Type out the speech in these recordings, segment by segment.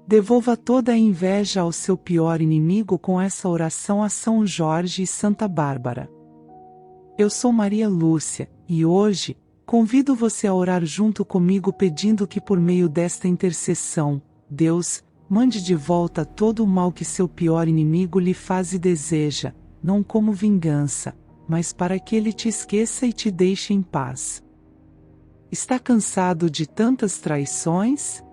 Devolva toda a inveja ao seu pior inimigo com essa oração a São Jorge e Santa Bárbara. Eu sou Maria Lúcia, e hoje, convido você a orar junto comigo pedindo que por meio desta intercessão, Deus, mande de volta todo o mal que seu pior inimigo lhe faz e deseja, não como vingança, mas para que ele te esqueça e te deixe em paz. Está cansado de tantas traições?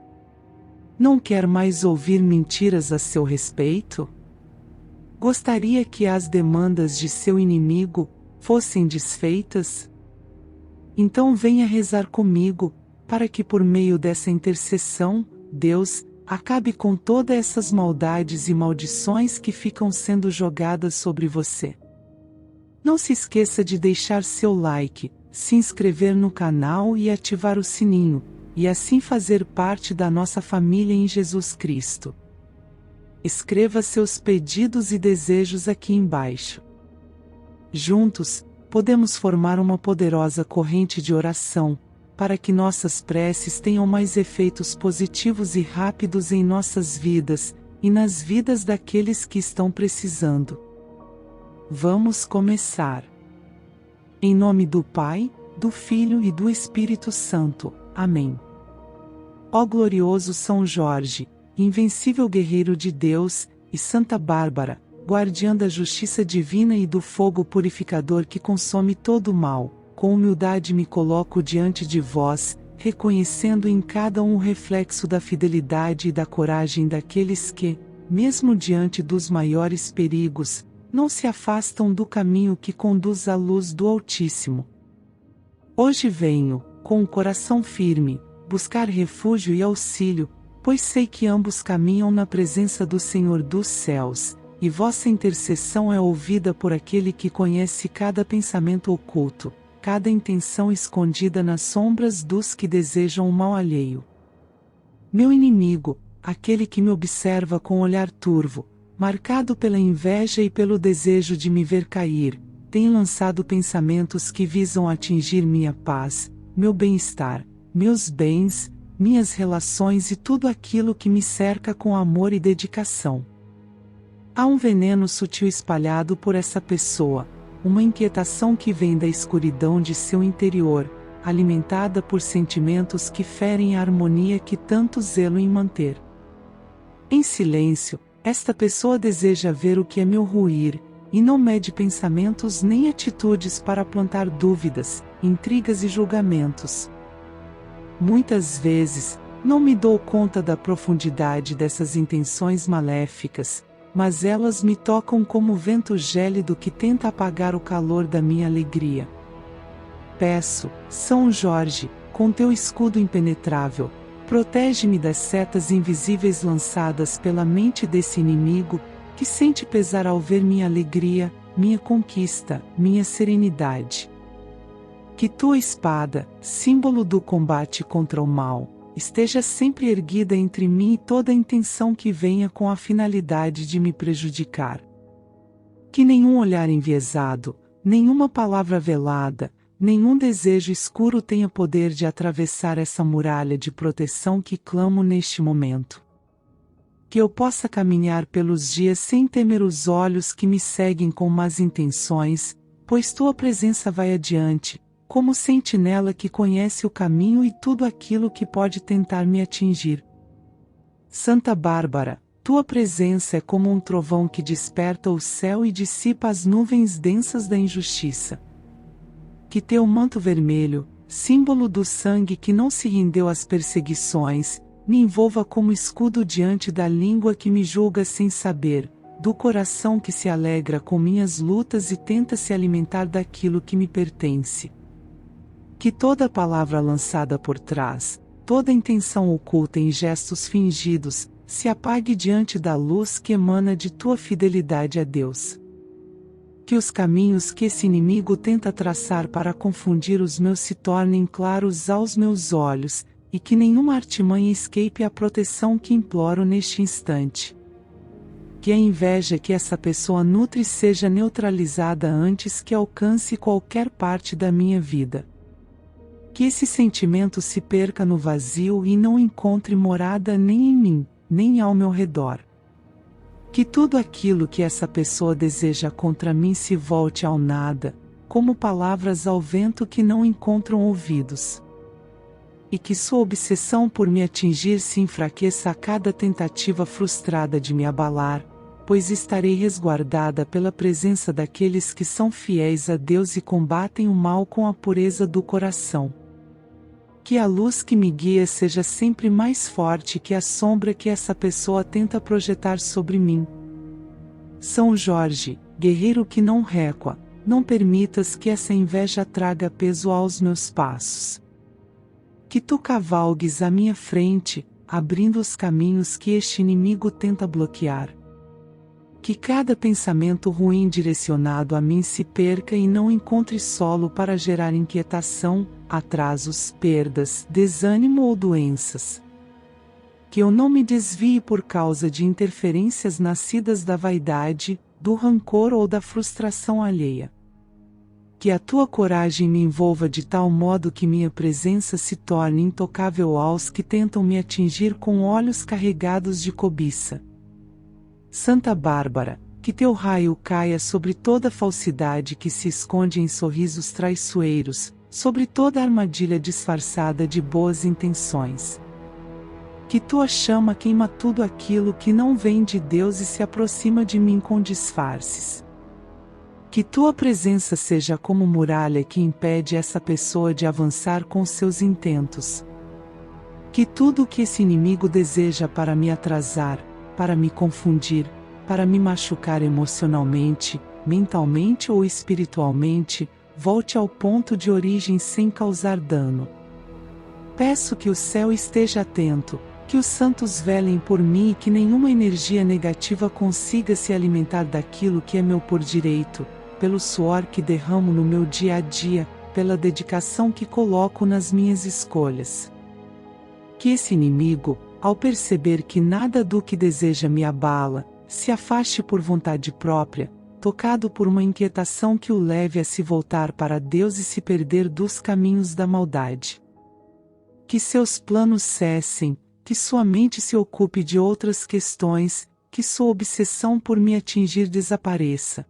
Não quer mais ouvir mentiras a seu respeito? Gostaria que as demandas de seu inimigo fossem desfeitas? Então venha rezar comigo, para que por meio dessa intercessão, Deus, acabe com todas essas maldades e maldições que ficam sendo jogadas sobre você. Não se esqueça de deixar seu like, se inscrever no canal e ativar o sininho, e assim fazer parte da nossa família em Jesus Cristo. Escreva seus pedidos e desejos aqui embaixo. Juntos, podemos formar uma poderosa corrente de oração, para que nossas preces tenham mais efeitos positivos e rápidos em nossas vidas, e nas vidas daqueles que estão precisando. Vamos começar. Em nome do Pai, do Filho e do Espírito Santo. Amém. Ó glorioso São Jorge, invencível guerreiro de Deus, e Santa Bárbara, guardiã da justiça divina e do fogo purificador que consome todo o mal, com humildade me coloco diante de vós, reconhecendo em cada um o reflexo da fidelidade e da coragem daqueles que, mesmo diante dos maiores perigos, não se afastam do caminho que conduz à luz do Altíssimo. Hoje venho, com o coração firme, buscar refúgio e auxílio, pois sei que ambos caminham na presença do Senhor dos céus, e vossa intercessão é ouvida por aquele que conhece cada pensamento oculto, cada intenção escondida nas sombras dos que desejam o mal alheio. Meu inimigo, aquele que me observa com olhar turvo, marcado pela inveja e pelo desejo de me ver cair, tem lançado pensamentos que visam atingir minha paz, meu bem-estar, meus bens, minhas relações e tudo aquilo que me cerca com amor e dedicação. Há um veneno sutil espalhado por essa pessoa, uma inquietação que vem da escuridão de seu interior, alimentada por sentimentos que ferem a harmonia que tanto zelo em manter. Em silêncio, esta pessoa deseja ver o que é meu ruir, e não mede pensamentos nem atitudes para plantar dúvidas, intrigas e julgamentos. Muitas vezes, não me dou conta da profundidade dessas intenções maléficas, mas elas me tocam como o vento gélido que tenta apagar o calor da minha alegria. Peço, São Jorge, com teu escudo impenetrável, protege-me das setas invisíveis lançadas pela mente desse inimigo, que sente pesar ao ver minha alegria, minha conquista, minha serenidade. Que tua espada, símbolo do combate contra o mal, esteja sempre erguida entre mim e toda intenção que venha com a finalidade de me prejudicar. Que nenhum olhar enviesado, nenhuma palavra velada, nenhum desejo escuro tenha poder de atravessar essa muralha de proteção que clamo neste momento. Que eu possa caminhar pelos dias sem temer os olhos que me seguem com más intenções, pois tua presença vai adiante, como sentinela que conhece o caminho e tudo aquilo que pode tentar me atingir. Santa Bárbara, tua presença é como um trovão que desperta o céu e dissipa as nuvens densas da injustiça. Que teu manto vermelho, símbolo do sangue que não se rendeu às perseguições, me envolva como escudo diante da língua que me julga sem saber, do coração que se alegra com minhas lutas e tenta se alimentar daquilo que me pertence. Que toda palavra lançada por trás, toda intenção oculta em gestos fingidos, se apague diante da luz que emana de tua fidelidade a Deus. Que os caminhos que esse inimigo tenta traçar para confundir os meus se tornem claros aos meus olhos, e que nenhuma artimanha escape a proteção que imploro neste instante. Que a inveja que essa pessoa nutre seja neutralizada antes que alcance qualquer parte da minha vida. Que esse sentimento se perca no vazio e não encontre morada nem em mim, nem ao meu redor. Que tudo aquilo que essa pessoa deseja contra mim se volte ao nada, como palavras ao vento que não encontram ouvidos. E que sua obsessão por me atingir se enfraqueça a cada tentativa frustrada de me abalar, pois estarei resguardada pela presença daqueles que são fiéis a Deus e combatem o mal com a pureza do coração. Que a luz que me guia seja sempre mais forte que a sombra que essa pessoa tenta projetar sobre mim. São Jorge, guerreiro que não recua, não permitas que essa inveja traga peso aos meus passos. Que tu cavalgues à minha frente, abrindo os caminhos que este inimigo tenta bloquear. Que cada pensamento ruim direcionado a mim se perca e não encontre solo para gerar inquietação, atrasos, perdas, desânimo ou doenças. Que eu não me desvie por causa de interferências nascidas da vaidade, do rancor ou da frustração alheia. Que a tua coragem me envolva de tal modo que minha presença se torne intocável aos que tentam me atingir com olhos carregados de cobiça. Santa Bárbara, que teu raio caia sobre toda falsidade que se esconde em sorrisos traiçoeiros, sobre toda armadilha disfarçada de boas intenções. Que tua chama queima tudo aquilo que não vem de Deus e se aproxima de mim com disfarces. Que tua presença seja como muralha que impede essa pessoa de avançar com seus intentos. Que tudo o que esse inimigo deseja para me atrasar, para me confundir, para me machucar emocionalmente, mentalmente ou espiritualmente, volte ao ponto de origem sem causar dano. Peço que o céu esteja atento, que os santos velem por mim e que nenhuma energia negativa consiga se alimentar daquilo que é meu por direito, pelo suor que derramo no meu dia a dia, pela dedicação que coloco nas minhas escolhas. Que esse inimigo, ao perceber que nada do que deseja me abala, se afaste por vontade própria, tocado por uma inquietação que o leve a se voltar para Deus e se perder dos caminhos da maldade. Que seus planos cessem, que sua mente se ocupe de outras questões, que sua obsessão por me atingir desapareça.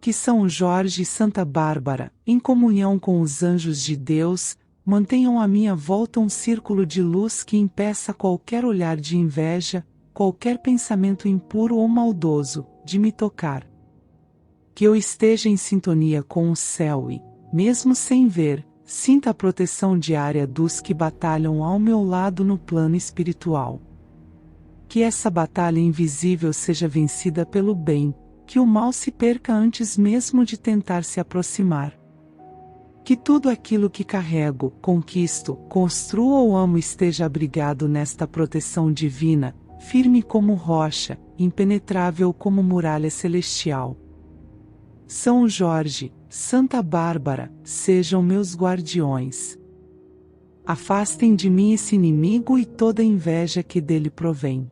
Que São Jorge e Santa Bárbara, em comunhão com os anjos de Deus, mantenham à minha volta um círculo de luz que impeça qualquer olhar de inveja, qualquer pensamento impuro ou maldoso, de me tocar. Que eu esteja em sintonia com o céu e, mesmo sem ver, sinta a proteção diária dos que batalham ao meu lado no plano espiritual. Que essa batalha invisível seja vencida pelo bem, que o mal se perca antes mesmo de tentar se aproximar. Que tudo aquilo que carrego, conquisto, construo ou amo esteja abrigado nesta proteção divina, firme como rocha, impenetrável como muralha celestial. São Jorge, Santa Bárbara, sejam meus guardiões. Afastem de mim esse inimigo e toda a inveja que dele provém.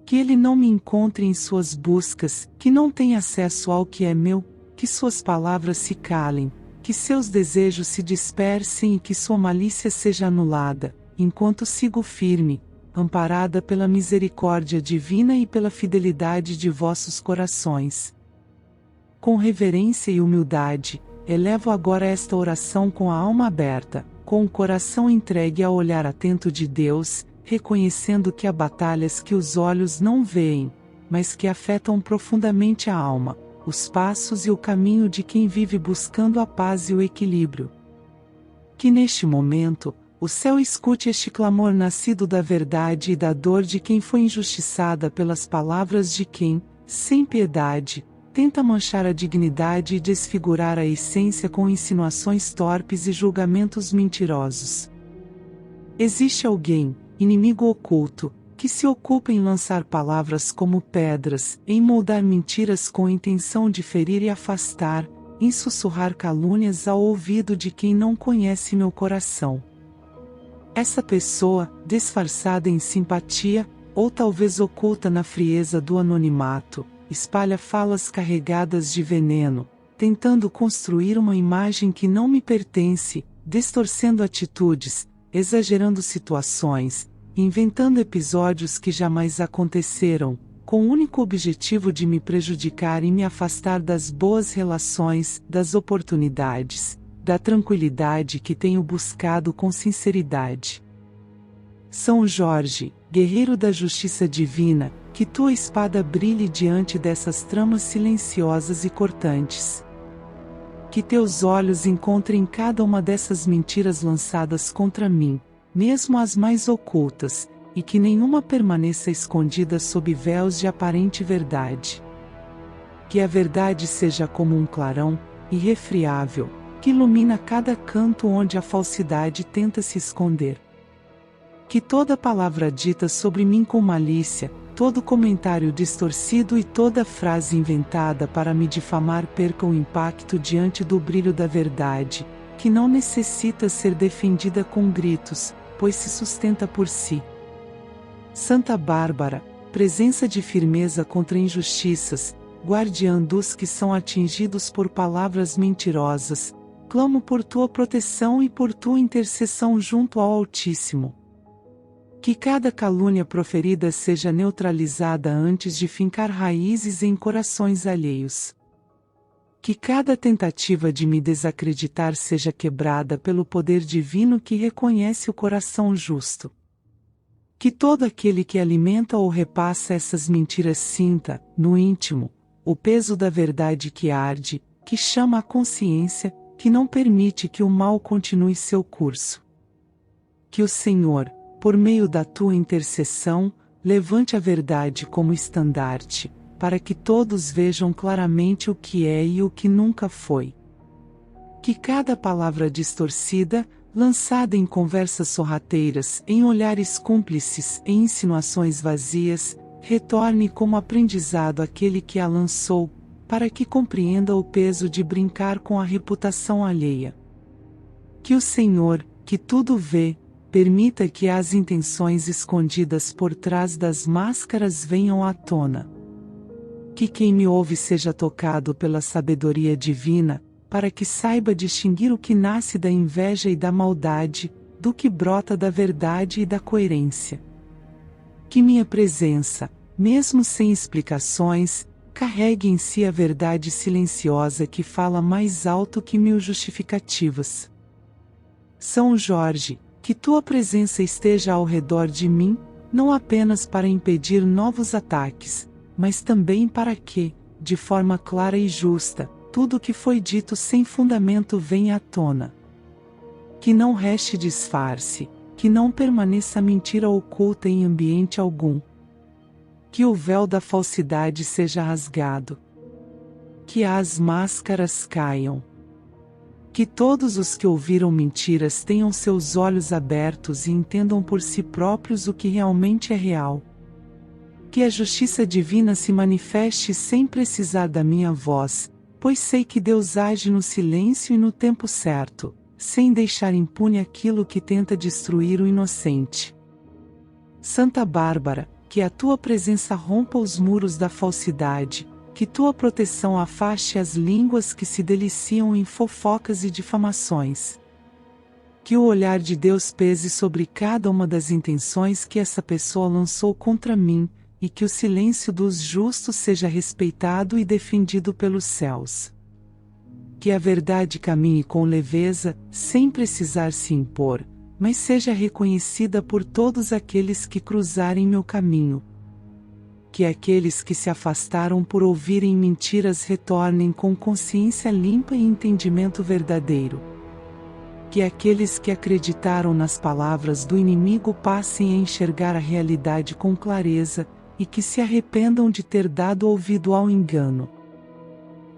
Que ele não me encontre em suas buscas, que não tenha acesso ao que é meu, que suas palavras se calem, que seus desejos se dispersem e que sua malícia seja anulada, enquanto sigo firme, amparada pela misericórdia divina e pela fidelidade de vossos corações. Com reverência e humildade, elevo agora esta oração com a alma aberta, com o coração entregue ao olhar atento de Deus, reconhecendo que há batalhas que os olhos não veem, mas que afetam profundamente a alma, os passos e o caminho de quem vive buscando a paz e o equilíbrio. Que neste momento, o céu escute este clamor nascido da verdade e da dor de quem foi injustiçada pelas palavras de quem, sem piedade, tenta manchar a dignidade e desfigurar a essência com insinuações torpes e julgamentos mentirosos. Existe alguém, inimigo oculto, que se ocupa em lançar palavras como pedras, em moldar mentiras com intenção de ferir e afastar, em sussurrar calúnias ao ouvido de quem não conhece meu coração. Essa pessoa, disfarçada em simpatia, ou talvez oculta na frieza do anonimato, espalha falas carregadas de veneno, tentando construir uma imagem que não me pertence, distorcendo atitudes, exagerando situações, inventando episódios que jamais aconteceram, com o único objetivo de me prejudicar e me afastar das boas relações, das oportunidades, da tranquilidade que tenho buscado com sinceridade. São Jorge, guerreiro da justiça divina, que tua espada brilhe diante dessas tramas silenciosas e cortantes. Que teus olhos encontrem cada uma dessas mentiras lançadas contra mim, mesmo as mais ocultas, e que nenhuma permaneça escondida sob véus de aparente verdade. Que a verdade seja como um clarão, irrefriável, que ilumina cada canto onde a falsidade tenta se esconder. Que toda palavra dita sobre mim com malícia, todo comentário distorcido e toda frase inventada para me difamar perca o impacto diante do brilho da verdade, que não necessita ser defendida com gritos, pois se sustenta por si. Santa Bárbara, presença de firmeza contra injustiças, guardiã dos que são atingidos por palavras mentirosas, clamo por tua proteção e por tua intercessão junto ao Altíssimo. Que cada calúnia proferida seja neutralizada antes de fincar raízes em corações alheios. Que cada tentativa de me desacreditar seja quebrada pelo poder divino que reconhece o coração justo. Que todo aquele que alimenta ou repassa essas mentiras sinta, no íntimo, o peso da verdade que arde, que chama a consciência, que não permite que o mal continue seu curso. Que o Senhor, por meio da tua intercessão, levante a verdade como estandarte, para que todos vejam claramente o que é e o que nunca foi. Que cada palavra distorcida, lançada em conversas sorrateiras, em olhares cúmplices, em insinuações vazias, retorne como aprendizado àquele que a lançou, para que compreenda o peso de brincar com a reputação alheia. Que o Senhor, que tudo vê, permita que as intenções escondidas por trás das máscaras venham à tona. Que quem me ouve seja tocado pela sabedoria divina, para que saiba distinguir o que nasce da inveja e da maldade, do que brota da verdade e da coerência. Que minha presença, mesmo sem explicações, carregue em si a verdade silenciosa que fala mais alto que mil justificativas. São Jorge, que tua presença esteja ao redor de mim, não apenas para impedir novos ataques, mas também para que, de forma clara e justa, tudo o que foi dito sem fundamento venha à tona. Que não reste disfarce, que não permaneça mentira oculta em ambiente algum. Que o véu da falsidade seja rasgado. Que as máscaras caiam. Que todos os que ouviram mentiras tenham seus olhos abertos e entendam por si próprios o que realmente é real. Que a justiça divina se manifeste sem precisar da minha voz, pois sei que Deus age no silêncio e no tempo certo, sem deixar impune aquilo que tenta destruir o inocente. Santa Bárbara, que a tua presença rompa os muros da falsidade, que tua proteção afaste as línguas que se deliciam em fofocas e difamações. Que o olhar de Deus pese sobre cada uma das intenções que essa pessoa lançou contra mim, e que o silêncio dos justos seja respeitado e defendido pelos céus. Que a verdade caminhe com leveza, sem precisar se impor, mas seja reconhecida por todos aqueles que cruzarem meu caminho. Que aqueles que se afastaram por ouvirem mentiras retornem com consciência limpa e entendimento verdadeiro. Que aqueles que acreditaram nas palavras do inimigo passem a enxergar a realidade com clareza, e que se arrependam de ter dado ouvido ao engano.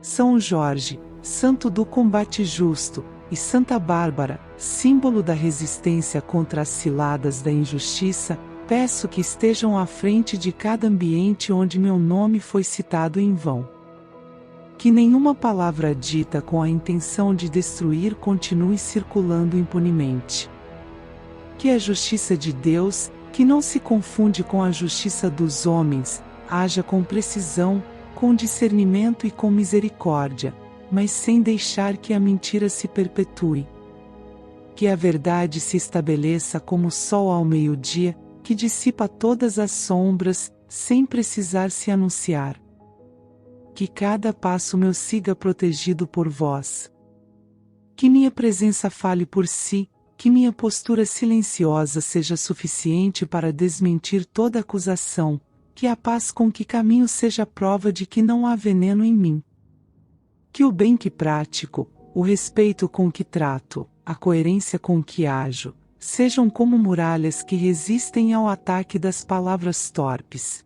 São Jorge, santo do combate justo, e Santa Bárbara, símbolo da resistência contra as ciladas da injustiça, peço que estejam à frente de cada ambiente onde meu nome foi citado em vão. Que nenhuma palavra dita com a intenção de destruir continue circulando impunemente. Que a justiça de Deus, que não se confunde com a justiça dos homens, haja com precisão, com discernimento e com misericórdia, mas sem deixar que a mentira se perpetue. Que a verdade se estabeleça como o sol ao meio-dia, que dissipa todas as sombras, sem precisar se anunciar. Que cada passo meu siga protegido por vós. Que minha presença fale por si, que minha postura silenciosa seja suficiente para desmentir toda acusação, que a paz com que caminho seja prova de que não há veneno em mim. Que o bem que pratico, o respeito com que trato, a coerência com que ajo, sejam como muralhas que resistem ao ataque das palavras torpes.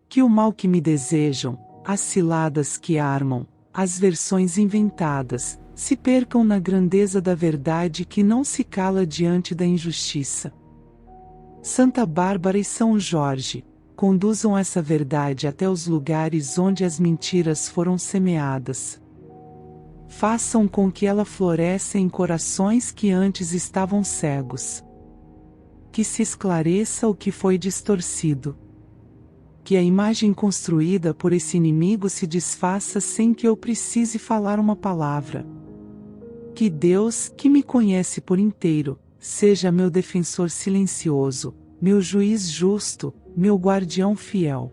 Que o mal que me desejam, as ciladas que armam, as versões inventadas, se percam na grandeza da verdade que não se cala diante da injustiça. Santa Bárbara e São Jorge, conduzam essa verdade até os lugares onde as mentiras foram semeadas. Façam com que ela floresça em corações que antes estavam cegos. Que se esclareça o que foi distorcido. Que a imagem construída por esse inimigo se desfaça sem que eu precise falar uma palavra. Que Deus, que me conhece por inteiro, seja meu defensor silencioso, meu juiz justo, meu guardião fiel.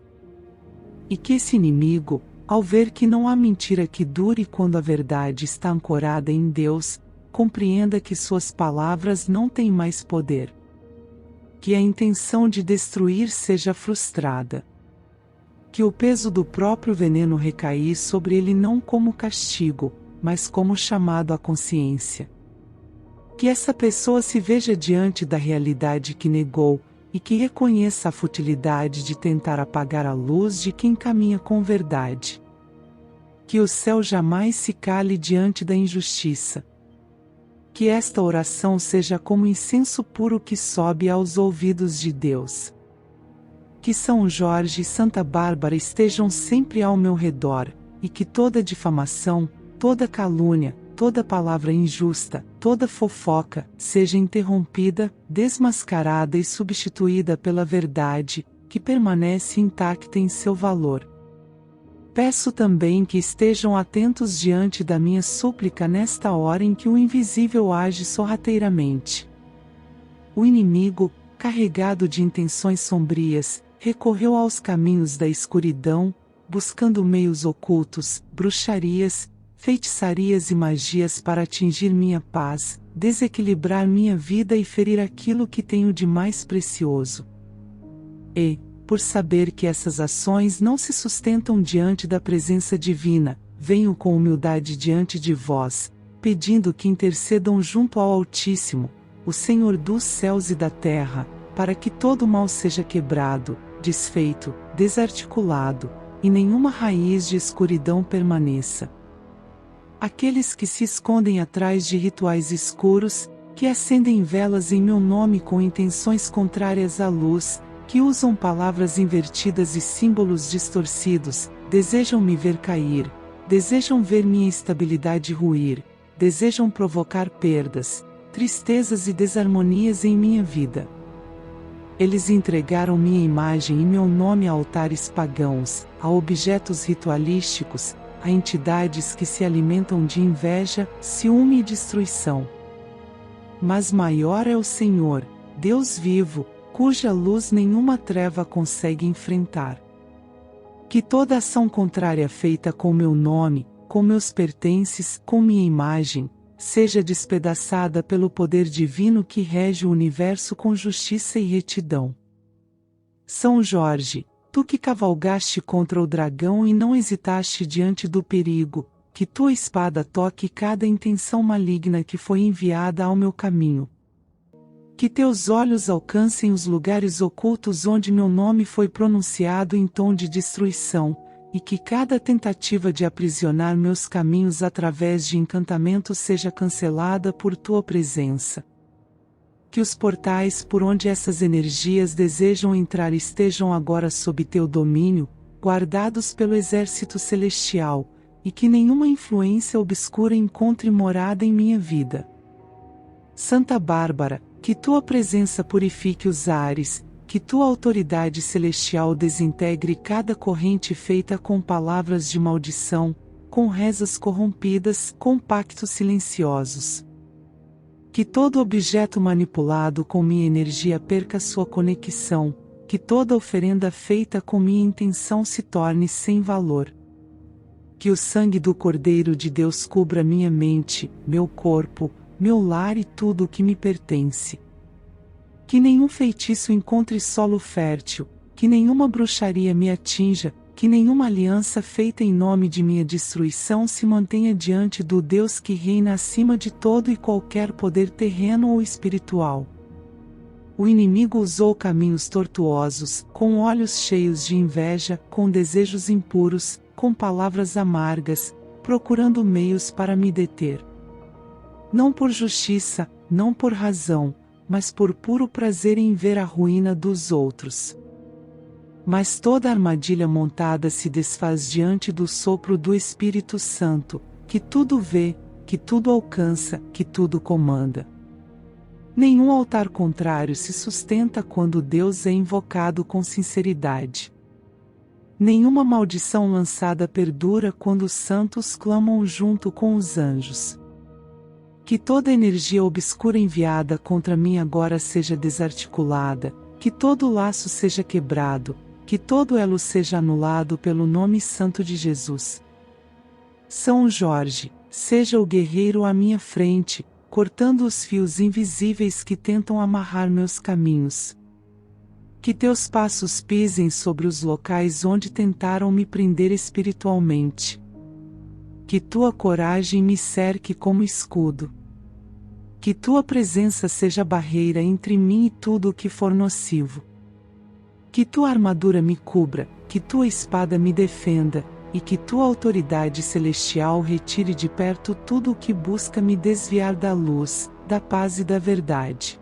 E que esse inimigo, ao ver que não há mentira que dure quando a verdade está ancorada em Deus, compreenda que suas palavras não têm mais poder. Que a intenção de destruir seja frustrada. Que o peso do próprio veneno recair sobre ele não como castigo, mas como chamado à consciência. Que essa pessoa se veja diante da realidade que negou, e que reconheça a futilidade de tentar apagar a luz de quem caminha com verdade. Que o céu jamais se cale diante da injustiça. Que esta oração seja como incenso puro que sobe aos ouvidos de Deus. Que São Jorge e Santa Bárbara estejam sempre ao meu redor, e que toda difamação, toda calúnia, toda palavra injusta, toda fofoca, seja interrompida, desmascarada e substituída pela verdade, que permanece intacta em seu valor. Peço também que estejam atentos diante da minha súplica nesta hora em que o invisível age sorrateiramente. O inimigo, carregado de intenções sombrias, recorreu aos caminhos da escuridão, buscando meios ocultos, bruxarias, feitiçarias e magias para atingir minha paz, desequilibrar minha vida e ferir aquilo que tenho de mais precioso. E, por saber que essas ações não se sustentam diante da presença divina, venho com humildade diante de vós, pedindo que intercedam junto ao Altíssimo, o Senhor dos céus e da terra, para que todo mal seja quebrado, desfeito, desarticulado, e nenhuma raiz de escuridão permaneça. Aqueles que se escondem atrás de rituais escuros, que acendem velas em meu nome com intenções contrárias à luz, que usam palavras invertidas e símbolos distorcidos, desejam me ver cair, desejam ver minha estabilidade ruir, desejam provocar perdas, tristezas e desarmonias em minha vida. Eles entregaram minha imagem e meu nome a altares pagãos, a objetos ritualísticos, a entidades que se alimentam de inveja, ciúme e destruição. Mas maior é o Senhor, Deus vivo, cuja luz nenhuma treva consegue enfrentar. Que toda ação contrária feita com meu nome, com meus pertences, com minha imagem, seja despedaçada pelo poder divino que rege o universo com justiça e retidão. São Jorge, tu que cavalgaste contra o dragão e não hesitaste diante do perigo, que tua espada toque cada intenção maligna que foi enviada ao meu caminho. Que teus olhos alcancem os lugares ocultos onde meu nome foi pronunciado em tom de destruição, e que cada tentativa de aprisionar meus caminhos através de encantamentos seja cancelada por tua presença. Que os portais por onde essas energias desejam entrar estejam agora sob teu domínio, guardados pelo exército celestial, e que nenhuma influência obscura encontre morada em minha vida. Santa Bárbara, que tua presença purifique os ares, que tua autoridade celestial desintegre cada corrente feita com palavras de maldição, com rezas corrompidas, com pactos silenciosos. Que todo objeto manipulado com minha energia perca sua conexão, que toda oferenda feita com minha intenção se torne sem valor. Que o sangue do Cordeiro de Deus cubra minha mente, meu corpo, meu lar e tudo o que me pertence. Que nenhum feitiço encontre solo fértil, que nenhuma bruxaria me atinja, que nenhuma aliança feita em nome de minha destruição se mantenha diante do Deus que reina acima de todo e qualquer poder terreno ou espiritual. O inimigo usou caminhos tortuosos, com olhos cheios de inveja, com desejos impuros, com palavras amargas, procurando meios para me deter. Não por justiça, não por razão, mas por puro prazer em ver a ruína dos outros. Mas toda armadilha montada se desfaz diante do sopro do Espírito Santo, que tudo vê, que tudo alcança, que tudo comanda. Nenhum altar contrário se sustenta quando Deus é invocado com sinceridade. Nenhuma maldição lançada perdura quando os santos clamam junto com os anjos. Que toda energia obscura enviada contra mim agora seja desarticulada, que todo laço seja quebrado, que todo elo seja anulado pelo nome santo de Jesus. São Jorge, seja o guerreiro à minha frente, cortando os fios invisíveis que tentam amarrar meus caminhos. Que teus passos pisem sobre os locais onde tentaram me prender espiritualmente. Que tua coragem me cerque como escudo. Que tua presença seja barreira entre mim e tudo o que for nocivo. Que tua armadura me cubra, que tua espada me defenda, e que tua autoridade celestial retire de perto tudo o que busca me desviar da luz, da paz e da verdade.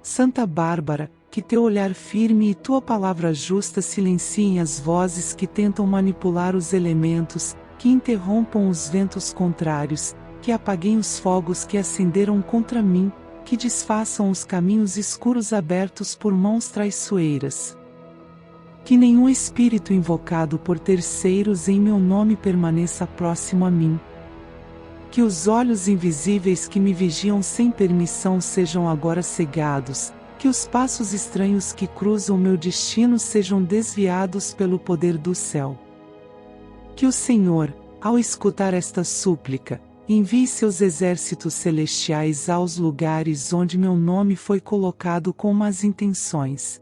Santa Bárbara, que teu olhar firme e tua palavra justa silenciem as vozes que tentam manipular os elementos, que interrompam os ventos contrários, que apaguem os fogos que acenderam contra mim, que desfaçam os caminhos escuros abertos por mãos traiçoeiras. Que nenhum espírito invocado por terceiros em meu nome permaneça próximo a mim. Que os olhos invisíveis que me vigiam sem permissão sejam agora cegados, que os passos estranhos que cruzam meu destino sejam desviados pelo poder do céu. Que o Senhor, ao escutar esta súplica, envie seus exércitos celestiais aos lugares onde meu nome foi colocado com más intenções.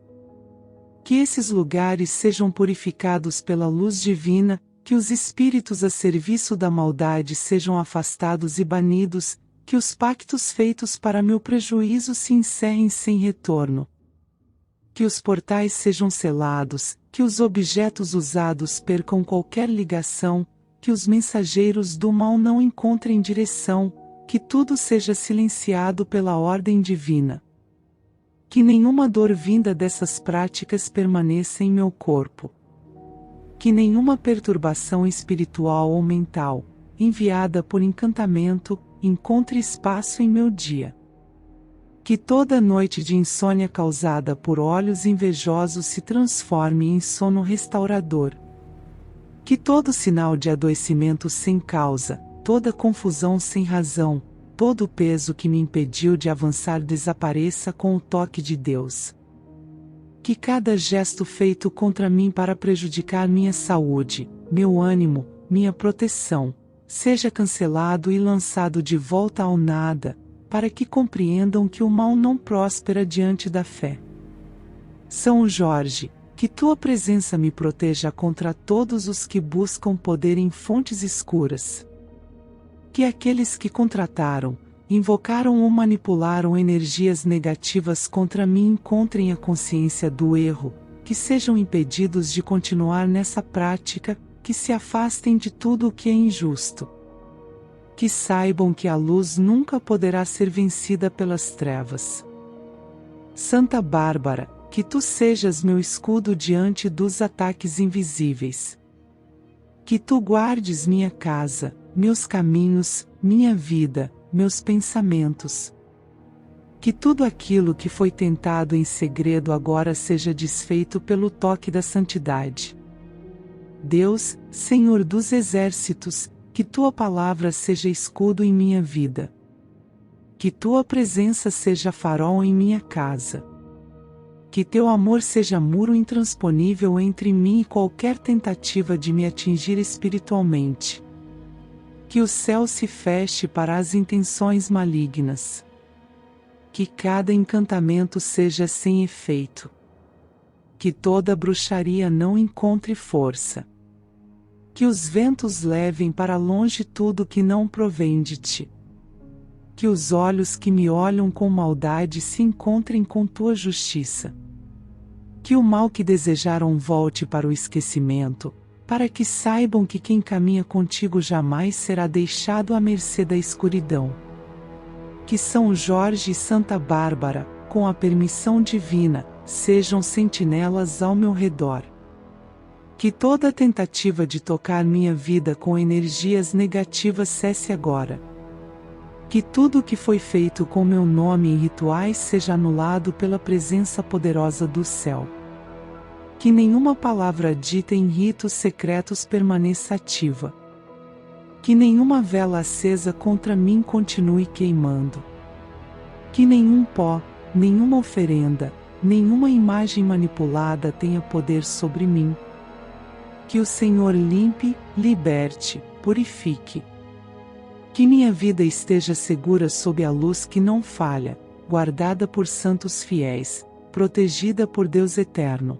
Que esses lugares sejam purificados pela luz divina, que os espíritos a serviço da maldade sejam afastados e banidos, que os pactos feitos para meu prejuízo se encerrem sem retorno. Que os portais sejam selados, que os objetos usados percam qualquer ligação, que os mensageiros do mal não encontrem direção, que tudo seja silenciado pela ordem divina. Que nenhuma dor vinda dessas práticas permaneça em meu corpo. Que nenhuma perturbação espiritual ou mental, enviada por encantamento, encontre espaço em meu dia. Que toda noite de insônia causada por olhos invejosos se transforme em sono restaurador. Que todo sinal de adoecimento sem causa, toda confusão sem razão, todo o peso que me impediu de avançar desapareça com o toque de Deus. Que cada gesto feito contra mim para prejudicar minha saúde, meu ânimo, minha proteção, seja cancelado e lançado de volta ao nada, para que compreendam que o mal não prospera diante da fé. São Jorge, que tua presença me proteja contra todos os que buscam poder em fontes escuras. Que aqueles que contrataram, invocaram ou manipularam energias negativas contra mim encontrem a consciência do erro, que sejam impedidos de continuar nessa prática, que se afastem de tudo o que é injusto. Que saibam que a luz nunca poderá ser vencida pelas trevas. Santa Bárbara, que tu sejas meu escudo diante dos ataques invisíveis. Que tu guardes minha casa, meus caminhos, minha vida, meus pensamentos. Que tudo aquilo que foi tentado em segredo agora seja desfeito pelo toque da santidade. Deus, Senhor dos exércitos, que tua palavra seja escudo em minha vida. Que tua presença seja farol em minha casa. Que teu amor seja muro intransponível entre mim e qualquer tentativa de me atingir espiritualmente. Que o céu se feche para as intenções malignas. Que cada encantamento seja sem efeito. Que toda bruxaria não encontre força. Que os ventos levem para longe tudo que não provém de ti. Que os olhos que me olham com maldade se encontrem com tua justiça. Que o mal que desejaram volte para o esquecimento, para que saibam que quem caminha contigo jamais será deixado à mercê da escuridão. Que São Jorge e Santa Bárbara, com a permissão divina, sejam sentinelas ao meu redor. Que toda tentativa de tocar minha vida com energias negativas cesse agora. Que tudo o que foi feito com meu nome em rituais seja anulado pela presença poderosa do céu. Que nenhuma palavra dita em ritos secretos permaneça ativa. Que nenhuma vela acesa contra mim continue queimando. Que nenhum pó, nenhuma oferenda, nenhuma imagem manipulada tenha poder sobre mim. Que o Senhor limpe, liberte, purifique. Que minha vida esteja segura sob a luz que não falha, guardada por santos fiéis, protegida por Deus eterno.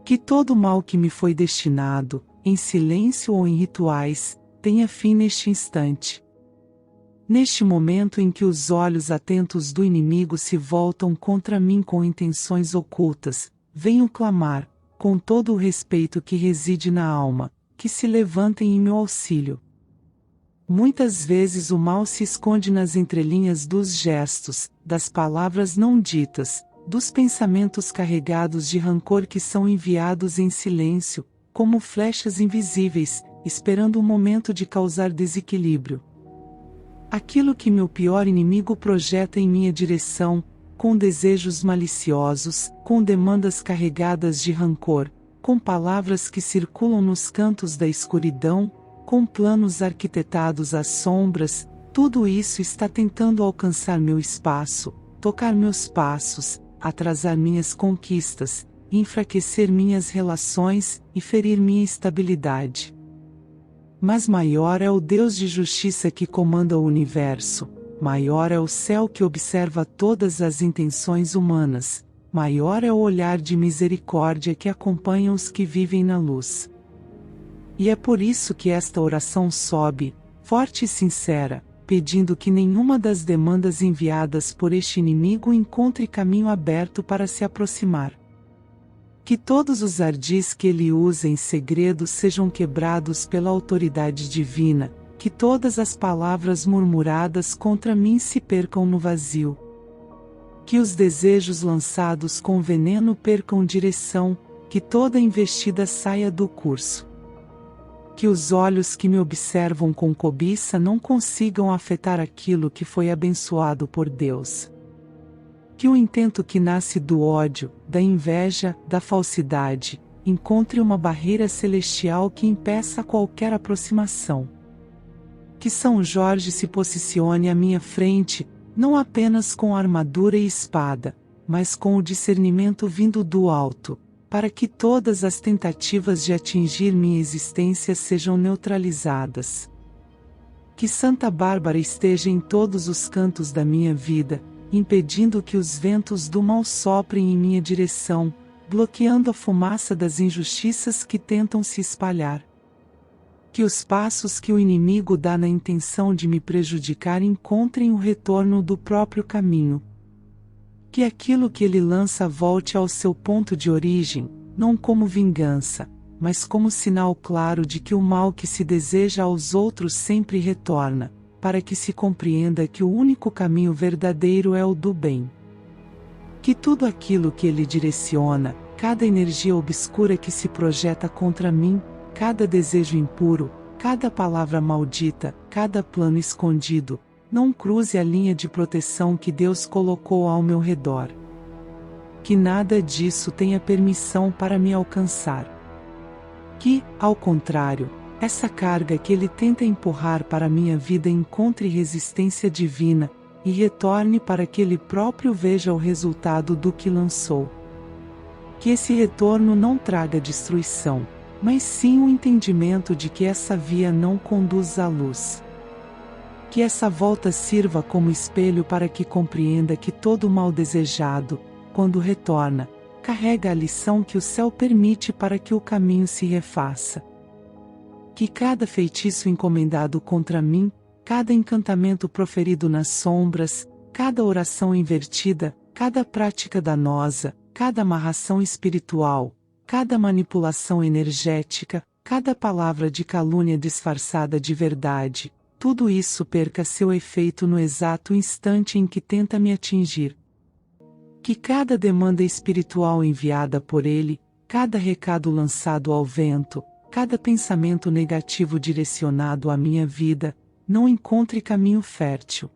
Que todo mal que me foi destinado, em silêncio ou em rituais, tenha fim neste instante. Neste momento em que os olhos atentos do inimigo se voltam contra mim com intenções ocultas, venho clamar, com todo o respeito que reside na alma, que se levantem em meu auxílio. Muitas vezes o mal se esconde nas entrelinhas dos gestos, das palavras não ditas, dos pensamentos carregados de rancor que são enviados em silêncio, como flechas invisíveis, esperando o momento de causar desequilíbrio. Aquilo que meu pior inimigo projeta em minha direção, com desejos maliciosos, com demandas carregadas de rancor, com palavras que circulam nos cantos da escuridão, com planos arquitetados às sombras, tudo isso está tentando alcançar meu espaço, tocar meus passos, atrasar minhas conquistas, enfraquecer minhas relações e ferir minha estabilidade. Mas maior é o Deus de justiça que comanda o universo, maior é o céu que observa todas as intenções humanas, maior é o olhar de misericórdia que acompanha os que vivem na luz. E é por isso que esta oração sobe, forte e sincera, pedindo que nenhuma das demandas enviadas por este inimigo encontre caminho aberto para se aproximar. Que todos os ardis que ele usa em segredo sejam quebrados pela autoridade divina, que todas as palavras murmuradas contra mim se percam no vazio. Que os desejos lançados com veneno percam direção, que toda investida saia do curso. Que os olhos que me observam com cobiça não consigam afetar aquilo que foi abençoado por Deus. Que o intento que nasce do ódio, da inveja, da falsidade, encontre uma barreira celestial que impeça qualquer aproximação. Que São Jorge se posicione à minha frente, não apenas com armadura e espada, mas com o discernimento vindo do alto, para que todas as tentativas de atingir minha existência sejam neutralizadas. Que Santa Bárbara esteja em todos os cantos da minha vida, impedindo que os ventos do mal soprem em minha direção, bloqueando a fumaça das injustiças que tentam se espalhar. Que os passos que o inimigo dá na intenção de me prejudicar encontrem o retorno do próprio caminho. Que aquilo que ele lança volte ao seu ponto de origem, não como vingança, mas como sinal claro de que o mal que se deseja aos outros sempre retorna, para que se compreenda que o único caminho verdadeiro é o do bem. Que tudo aquilo que ele direciona, cada energia obscura que se projeta contra mim, cada desejo impuro, cada palavra maldita, cada plano escondido, não cruze a linha de proteção que Deus colocou ao meu redor. Que nada disso tenha permissão para me alcançar. Que, ao contrário, essa carga que ele tenta empurrar para minha vida encontre resistência divina, e retorne para que ele próprio veja o resultado do que lançou. Que esse retorno não traga destruição, mas sim o entendimento de que essa via não conduz à luz. Que essa volta sirva como espelho para que compreenda que todo mal desejado, quando retorna, carrega a lição que o céu permite para que o caminho se refaça. Que cada feitiço encomendado contra mim, cada encantamento proferido nas sombras, cada oração invertida, cada prática danosa, cada amarração espiritual, cada manipulação energética, cada palavra de calúnia disfarçada de verdade, tudo isso perca seu efeito no exato instante em que tenta me atingir. Que cada demanda espiritual enviada por ele, cada recado lançado ao vento, cada pensamento negativo direcionado à minha vida, não encontre caminho fértil.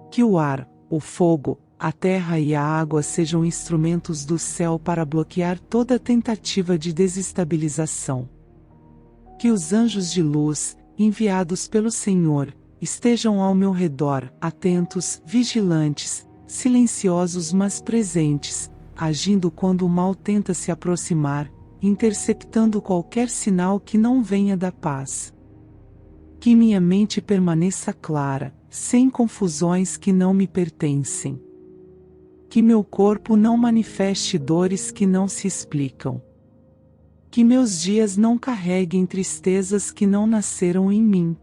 Que o ar, o fogo, a terra e a água sejam instrumentos do céu para bloquear toda tentativa de desestabilização. Que os anjos de luz, enviados pelo Senhor, estejam ao meu redor, atentos, vigilantes, silenciosos mas presentes, agindo quando o mal tenta se aproximar, interceptando qualquer sinal que não venha da paz. Que minha mente permaneça clara, sem confusões que não me pertencem. Que meu corpo não manifeste dores que não se explicam. Que meus dias não carreguem tristezas que não nasceram em mim.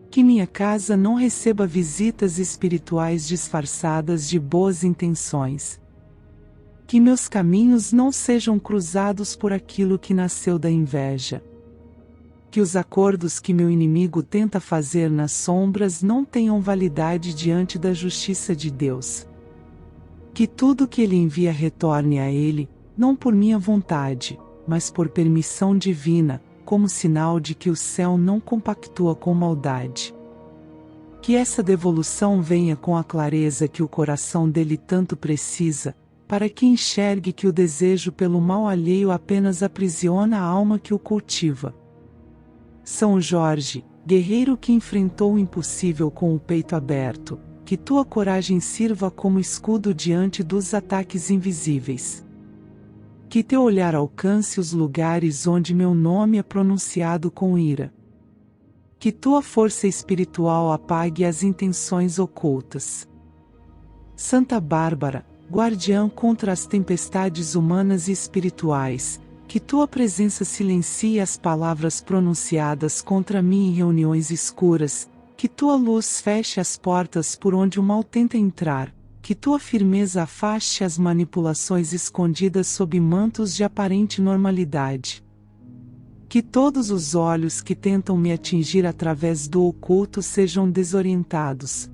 Que minha casa não receba visitas espirituais disfarçadas de boas intenções. Que meus caminhos não sejam cruzados por aquilo que nasceu da inveja. Que os acordos que meu inimigo tenta fazer nas sombras não tenham validade diante da justiça de Deus. Que tudo que ele envia retorne a ele, não por minha vontade, mas por permissão divina, como sinal de que o céu não compactua com maldade. Que essa devolução venha com a clareza que o coração dele tanto precisa, para que enxergue que o desejo pelo mal alheio apenas aprisiona a alma que o cultiva. São Jorge, guerreiro que enfrentou o impossível com o peito aberto, que tua coragem sirva como escudo diante dos ataques invisíveis. Que teu olhar alcance os lugares onde meu nome é pronunciado com ira. Que tua força espiritual apague as intenções ocultas. Santa Bárbara, guardiã contra as tempestades humanas e espirituais, que tua presença silencie as palavras pronunciadas contra mim em reuniões escuras, que tua luz feche as portas por onde o mal tenta entrar, que tua firmeza afaste as manipulações escondidas sob mantos de aparente normalidade. Que todos os olhos que tentam me atingir através do oculto sejam desorientados.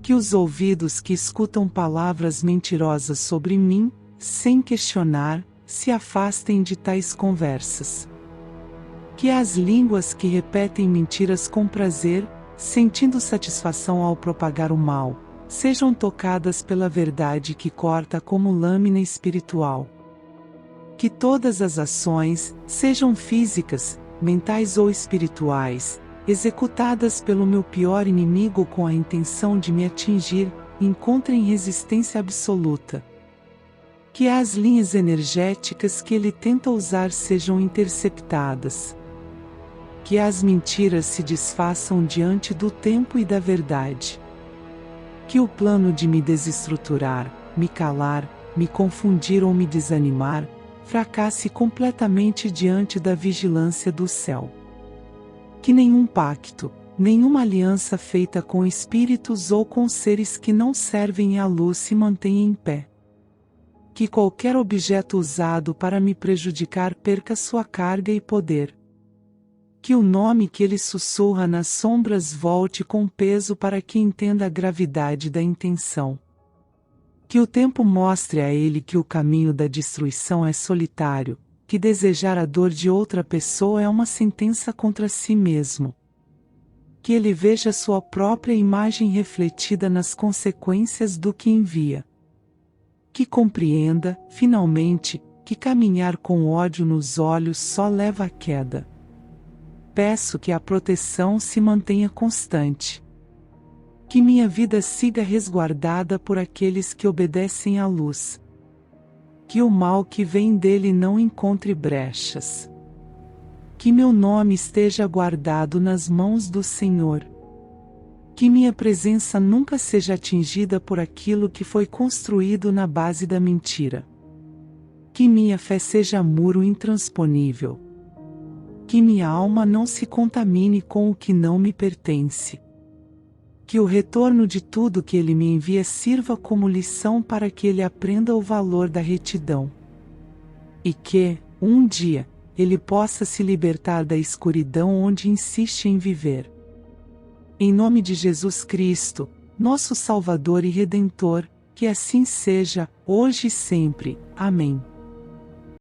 Que os ouvidos que escutam palavras mentirosas sobre mim, sem questionar, se afastem de tais conversas. Que as línguas que repetem mentiras com prazer, sentindo satisfação ao propagar o mal, sejam tocadas pela verdade que corta como lâmina espiritual. Que todas as ações, sejam físicas, mentais ou espirituais, executadas pelo meu pior inimigo com a intenção de me atingir, encontrem resistência absoluta. Que as linhas energéticas que ele tenta usar sejam interceptadas. Que as mentiras se desfaçam diante do tempo e da verdade. Que o plano de me desestruturar, me calar, me confundir ou me desanimar, fracasse completamente diante da vigilância do céu. Que nenhum pacto, nenhuma aliança feita com espíritos ou com seres que não servem à luz se mantenha em pé. Que qualquer objeto usado para me prejudicar perca sua carga e poder. Que o nome que ele sussurra nas sombras volte com peso para que entenda a gravidade da intenção. Que o tempo mostre a ele que o caminho da destruição é solitário, que desejar a dor de outra pessoa é uma sentença contra si mesmo. Que ele veja sua própria imagem refletida nas consequências do que envia. Que compreenda, finalmente, que caminhar com ódio nos olhos só leva à queda. Peço que a proteção se mantenha constante. Que minha vida siga resguardada por aqueles que obedecem à luz. Que o mal que vem dele não encontre brechas. Que meu nome esteja guardado nas mãos do Senhor. Que minha presença nunca seja atingida por aquilo que foi construído na base da mentira. Que minha fé seja muro intransponível. Que minha alma não se contamine com o que não me pertence. Que o retorno de tudo que ele me envia sirva como lição para que ele aprenda o valor da retidão. E que, um dia, ele possa se libertar da escuridão onde insiste em viver. Em nome de Jesus Cristo, nosso Salvador e Redentor, que assim seja, hoje e sempre. Amém.